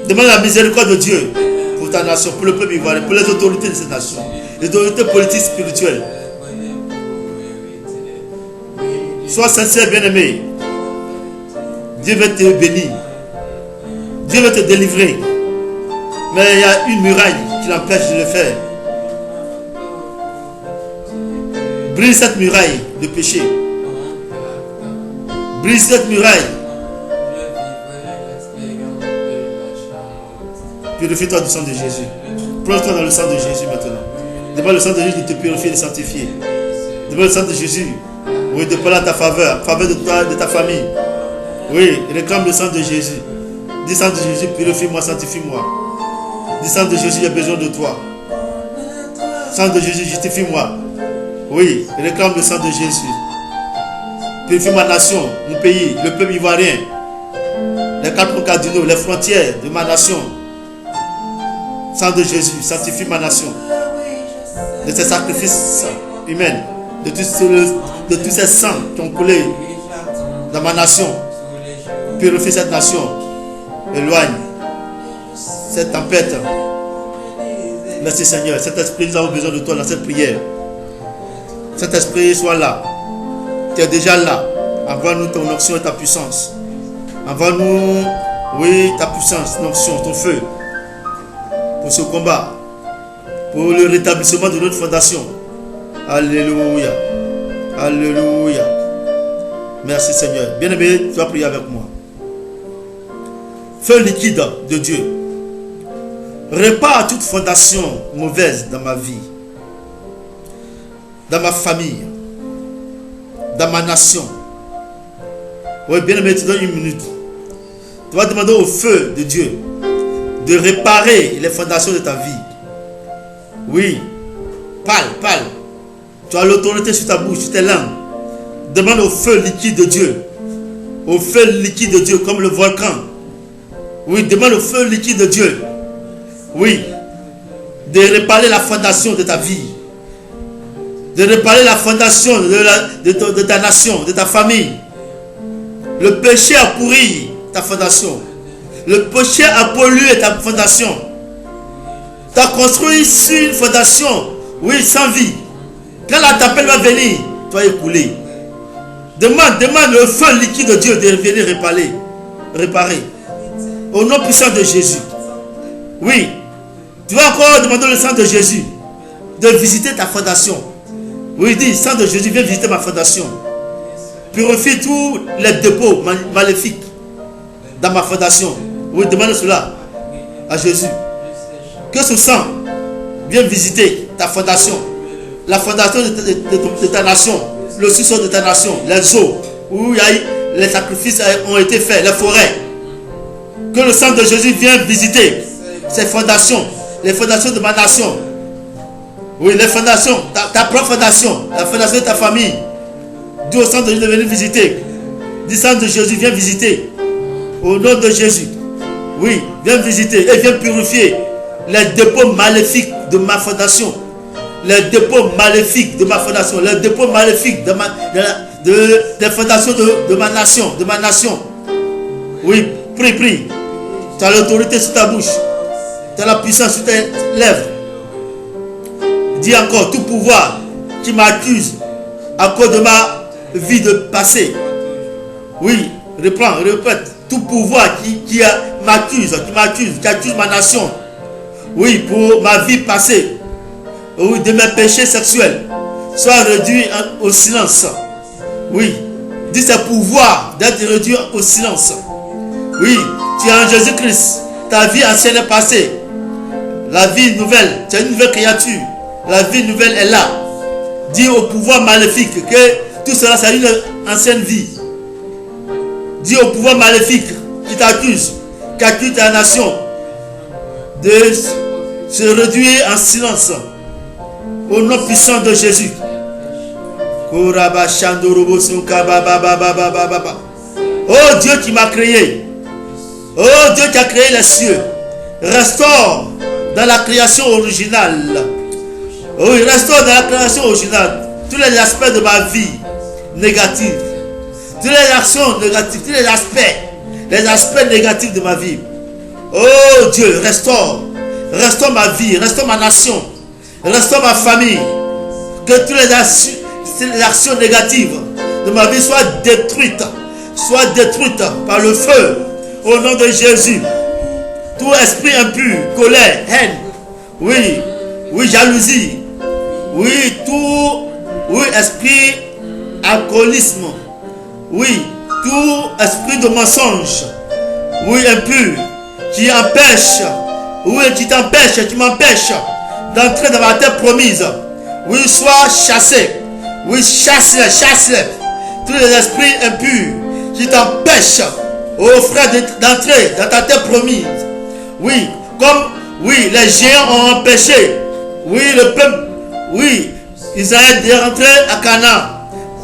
Demande la miséricorde de Dieu pour ta nation, pour le peuple ivoirien, pour les autorités de cette nation, les autorités politiques, spirituelles. Sois sincère, bien-aimé. Dieu va te bénir. Dieu va te délivrer. Mais il y a une muraille qui l'empêche de le faire. Brise cette muraille de péché. Brise cette muraille. Purifie-toi du sang de Jésus. Plonge-toi dans le sang de Jésus maintenant. Demande le sang de Jésus de te purifier et de sanctifier. Demande le sang de Jésus. Oui, de parler à ta faveur, faveur de toi, de ta famille. Oui, réclame le sang de Jésus. Dis sang de Jésus, purifie-moi, sanctifie-moi. Dis sang de Jésus, j'ai besoin de toi. Sang de Jésus, justifie-moi. Oui, réclame le sang de Jésus. Purifie ma nation, mon pays, le peuple ivoirien. Les 4 cardinaux, les frontières de ma nation. Sang de Jésus, sanctifie ma nation. De ces sacrifices humains, de tous ces sangs qui ont coulé dans ma nation. Purifie cette nation. Éloigne cette tempête. Merci Seigneur. Cet esprit, nous avons besoin de toi dans cette prière. Cet esprit, sois là. Tu es déjà là. Envoie-nous ton onction et ta puissance. Envoie-nous, oui, ta puissance, ton onction, ton feu. Pour ce combat. Pour le rétablissement de notre fondation. Alléluia. Alléluia. Merci Seigneur. Bien-aimé, tu vas prier avec moi. Feu liquide de Dieu. Répare toute fondation mauvaise dans ma vie, dans ma famille, dans ma nation. Oui, bien-aimé, tu donnes une minute. Tu vas demander au feu de Dieu de réparer les fondations de ta vie. Oui, parle. Tu as l'autorité sur ta bouche, sur tes langues. Demande au feu liquide de Dieu. Au feu liquide de Dieu, comme le volcan. Oui, demande au feu liquide de Dieu. Oui, de réparer la fondation de ta vie. De réparer la fondation de ta nation, de ta famille. Le péché a pourri ta fondation. Le péché a pollué ta fondation. Tu as construit sur une fondation, oui, sans vie. Quand la tempête va venir, tu vas écouler. Demande le feu liquide de Dieu de venir réparer. Au nom puissant de Jésus. Oui. Tu vas encore demander le sang de Jésus de visiter ta fondation. Oui, dis, sang de Jésus, viens visiter ma fondation. Purifie tous les dépôts maléfiques dans ma fondation. Oui, demande cela à Jésus. Que ce sang vienne visiter ta fondation. La fondation de ta nation. Le sous-sol de ta nation. Les eaux où les sacrifices ont été faits. Les forêts. Que le sang de Jésus vienne visiter ces fondations. Les fondations de ma nation. Oui, les fondations. Ta propre fondation. La fondation de ta famille. Dis au sang de Jésus de venir visiter. Dis sang de Jésus, viens visiter. Au nom de Jésus. Oui, viens visiter et viens purifier les dépôts maléfiques de ma fondation. Les dépôts maléfiques de ma fondation. Les dépôts maléfiques des fondations de ma nation. Oui, prie. Tu as l'autorité sur ta bouche. Tu as la puissance sur tes lèvres. Dis encore, tout pouvoir qui m'accuse à cause de ma vie de passé. Oui, répète. Tout pouvoir qui m'accuse, qui accuse ma nation. Oui, pour ma vie passée. Oui, de mes péchés sexuels. Soit réduit au silence. Oui, dis ce pouvoir d'être réduit au silence. Oui, tu es en Jésus-Christ. Ta vie ancienne est passée. La vie nouvelle, tu es une nouvelle créature. La vie nouvelle est là. Dis au pouvoir maléfique que tout cela c'est une ancienne vie. Dis au pouvoir maléfique qui t'accuse, qui accuse ta nation de se réduire en silence. Au nom puissant de Jésus. Oh Dieu qui m'a créé. Oh Dieu qui a créé les cieux. Restaure dans la création originale. Oui, restaure dans la création originale tous les aspects de ma vie négatifs. Toutes les actions négatives, tous les aspects négatifs de ma vie. Oh Dieu, restaure restaure ma vie, restaure ma nation, restaure ma famille. Que toutes les actions négatives de ma vie soient détruites par le feu. Au nom de Jésus. Tout esprit impur, colère, haine, oui, jalousie, oui, esprit alcoolisme, oui, tout esprit de mensonge, oui, impur, qui m'empêche d'entrer dans ma terre promise, oui, sois chassé, oui, chasse-les, tous les esprits impurs qui t'empêchent, oh frère, d'entrer dans ta terre promise, oui, comme, oui, les géants ont empêché, oui, le peuple, oui, Israël de rentrer à Canaan.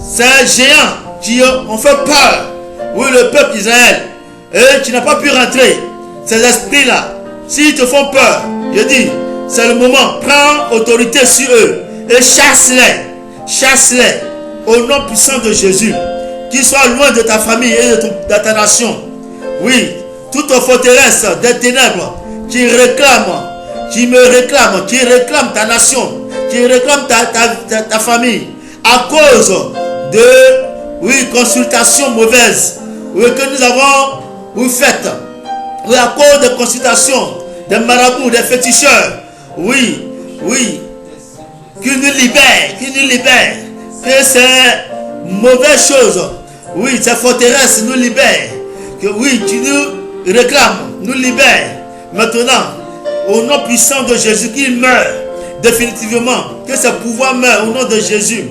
Ces géants qui ont fait peur, oui, le peuple Israël, et qui n'a pas pu rentrer. Ces esprits-là, s'ils te font peur, je dis, c'est le moment, prends autorité sur eux et chasse-les au nom puissant de Jésus, qu'ils soient loin de ta famille et de ta nation. Oui, toute forteresse des ténèbres qui me réclame ta nation, qui réclame ta famille, à cause de consultations mauvaises que nous avons faites, à cause de consultations des marabouts, des féticheurs, qui nous libèrent, que ces mauvaises choses, ces forteresses nous libèrent, que tu nous réclames, nous libères. Maintenant, au nom puissant de Jésus, qu'il meurt définitivement, que ce pouvoir meure au nom de Jésus.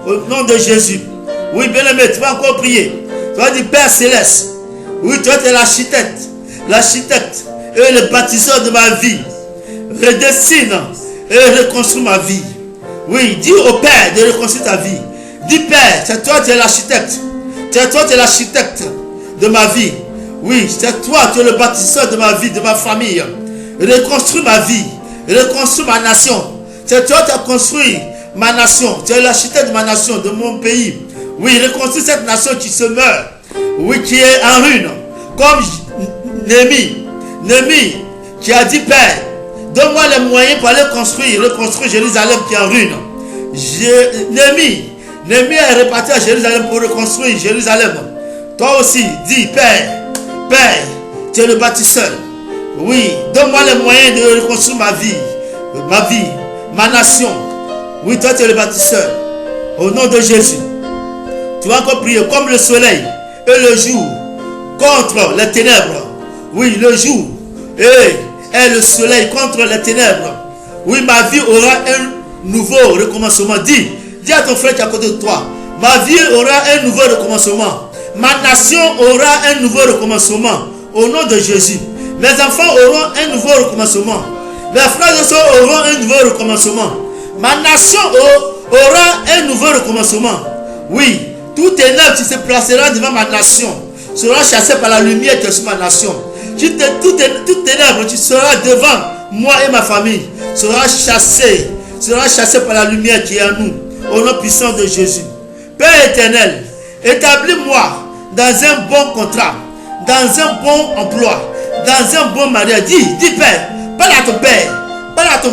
Au nom de Jésus. Oui, bien-aimé, tu vas encore prier. Tu vas dire, Père Céleste, oui, tu es l'architecte et le bâtisseur de ma vie. Redessine et reconstruis ma vie. Oui, dis au Père de reconstruire ta vie. Dis, Père, c'est toi qui es l'architecte. C'est toi qui es l'architecte de ma vie. Oui, c'est toi qui es le bâtisseur de ma vie, de ma famille. Reconstruis ma vie. Reconstruis ma nation. C'est toi qui as construit ma nation. Tu es l'architecte de ma nation, de mon pays. Oui, reconstruis cette nation qui se meurt. Oui, qui est en ruine. Comme Néhémie qui a dit, Père, donne-moi les moyens pour aller reconstruire Jérusalem qui est en ruine. Néhémie est reparti à Jérusalem pour reconstruire Jérusalem. Toi aussi, dis, Père, tu es le bâtisseur. Oui, donne-moi les moyens de reconstruire ma vie, ma nation. Oui, toi tu es le bâtisseur. Au nom de Jésus. Tu vas encore prier comme le soleil et le jour contre les ténèbres. Oui, le jour et le soleil contre les ténèbres. Oui, ma vie aura un nouveau recommencement. Dis à ton frère qui est à côté de toi. Ma vie aura un nouveau recommencement. Ma nation aura un nouveau recommencement. Au nom de Jésus. Mes enfants auront un nouveau recommencement. Mes frères et sœurs auront un nouveau recommencement. Ma nation aura un nouveau recommencement. Oui, tout ténèbre qui se placera devant ma nation sera chassé par la lumière qui est sur ma nation. Tout ténèbre qui sera devant moi et ma famille sera chassé par la lumière qui est en nous. Au nom puissant de Jésus. Père éternel, établis-moi dans un bon contrat, dans un bon emploi, dans un bon mariage. Dis Père, parle à ton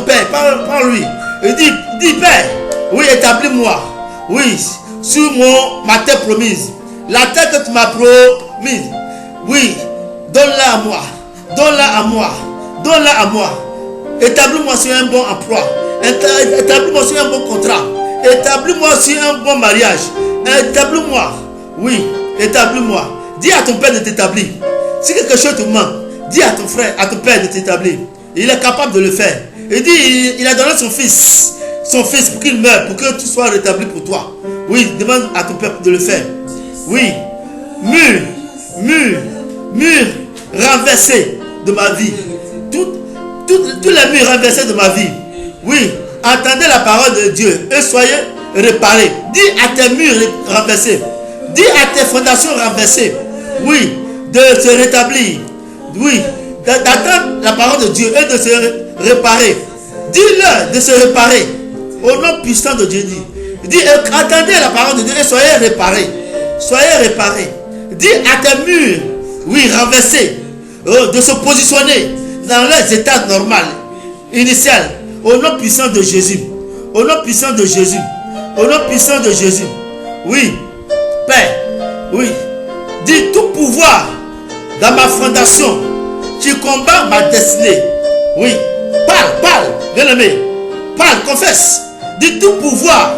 Père, parle lui. Et dis Père, oui, établis-moi, oui, sur ma terre promise, la terre que tu m'as promise, oui, donne-la à moi, établis-moi sur un bon emploi, établis-moi sur un bon contrat, établis-moi sur un bon mariage, établis-moi, oui, établis-moi. Dis à ton Père de t'établir. Si quelque chose te manque, dis à ton frère, à ton Père de t'établir. Il est capable de le faire. Il dit, il a donné son fils pour qu'il meure, pour que tu sois rétabli pour toi. Oui, demande à ton Père de le faire. Oui, mur renversé de ma vie. Tous les murs renversés de ma vie. Oui, entendez la parole de Dieu et soyez réparés. Dis à tes murs renversés. Dis à tes fondations renversées. Oui, de se rétablir. Oui, d'attendre la parole de Dieu et de se réparer. Dis-leur de se réparer. Au nom puissant de Dieu. Dis, attendez la parole de Dieu et soyez réparés. Soyez réparés. Dis à tes murs, oui, renversés, de se positionner dans leur état normal. initial. Au nom puissant de Jésus. Au nom puissant de Jésus. Au nom puissant de Jésus. Oui. Père. Oui. Dis tout pouvoir dans ma fondation. Tu combats ma destinée. Oui. Parle, bien-aimé. Parle, confesse. Dis tout pouvoir,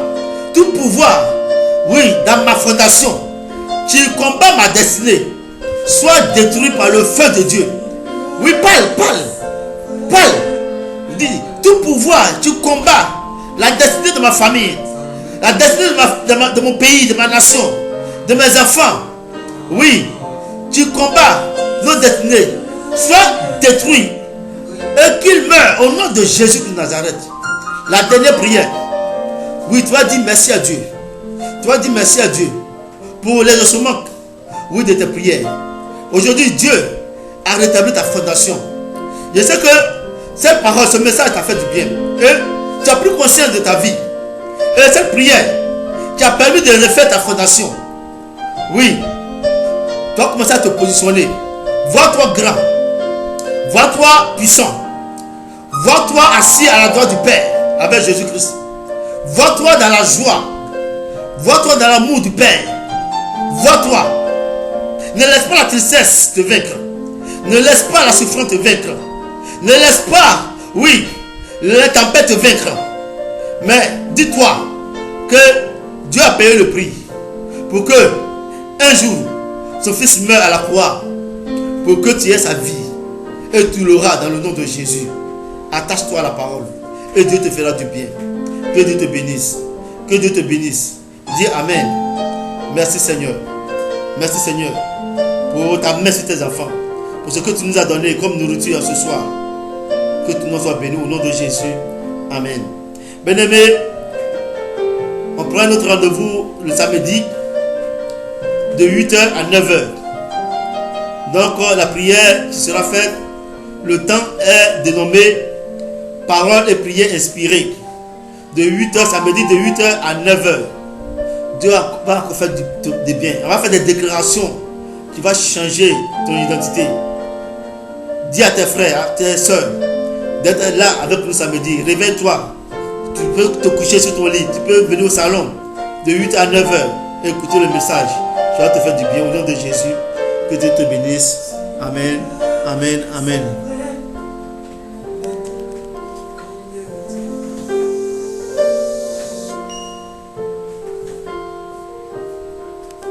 oui, dans ma fondation. Tu combats ma destinée. Sois détruit par le feu de Dieu. Oui, parle. Dis, tout pouvoir, tu combats la destinée de ma famille, la destinée de mon pays, de ma nation, de mes enfants. Oui, tu combats nos destinées. Sois détruit et qu'il meure au nom de Jésus de Nazareth. La dernière prière. Oui, tu vas dire merci à Dieu. Tu vas dire merci à Dieu pour les ossements, oui, de tes prières. Aujourd'hui, Dieu a rétabli ta fondation. Je sais que cette parole, ce message t'a fait du bien. Et tu as pris conscience de ta vie. Et cette prière qui a permis de refaire ta fondation. Oui, tu vas commencer à te positionner. Vois-toi grand. Vois-toi puissant. Vois-toi assis à la droite du Père avec Jésus-Christ. Vois-toi dans la joie. Vois-toi dans l'amour du Père. Vois-toi. Ne laisse pas la tristesse te vaincre. Ne laisse pas la souffrance te vaincre. Ne laisse pas, oui, les tempêtes te vaincre. Mais dis-toi que Dieu a payé le prix pour que un jour son fils meure à la croix pour que tu aies sa vie. Et tu l'auras dans le nom de Jésus. Attache-toi à la parole et Dieu te fera du bien. Que Dieu te bénisse. Que Dieu te bénisse. Dis Amen. Merci Seigneur. Merci Seigneur pour ta main sur tes enfants. Pour ce que tu nous as donné comme nourriture ce soir. Que ton nom soit béni au nom de Jésus. Amen. Bien-aimés, on prend notre rendez-vous le samedi de 8h à 9h. Donc la prière qui sera faite, le temps est dénommé Paroles et prières inspirées. De 8h, samedi de 8h à 9h. Dieu va encore faire du bien. On va faire des déclarations qui vont changer ton identité. Dis à tes frères, à tes soeurs, d'être là avec nous samedi. Réveille-toi. Tu peux te coucher sur ton lit. Tu peux venir au salon de 8 à 9h et écouter le message. Tu vas te faire du bien au nom de Jésus. Que Dieu te bénisse. Amen. Amen. Amen.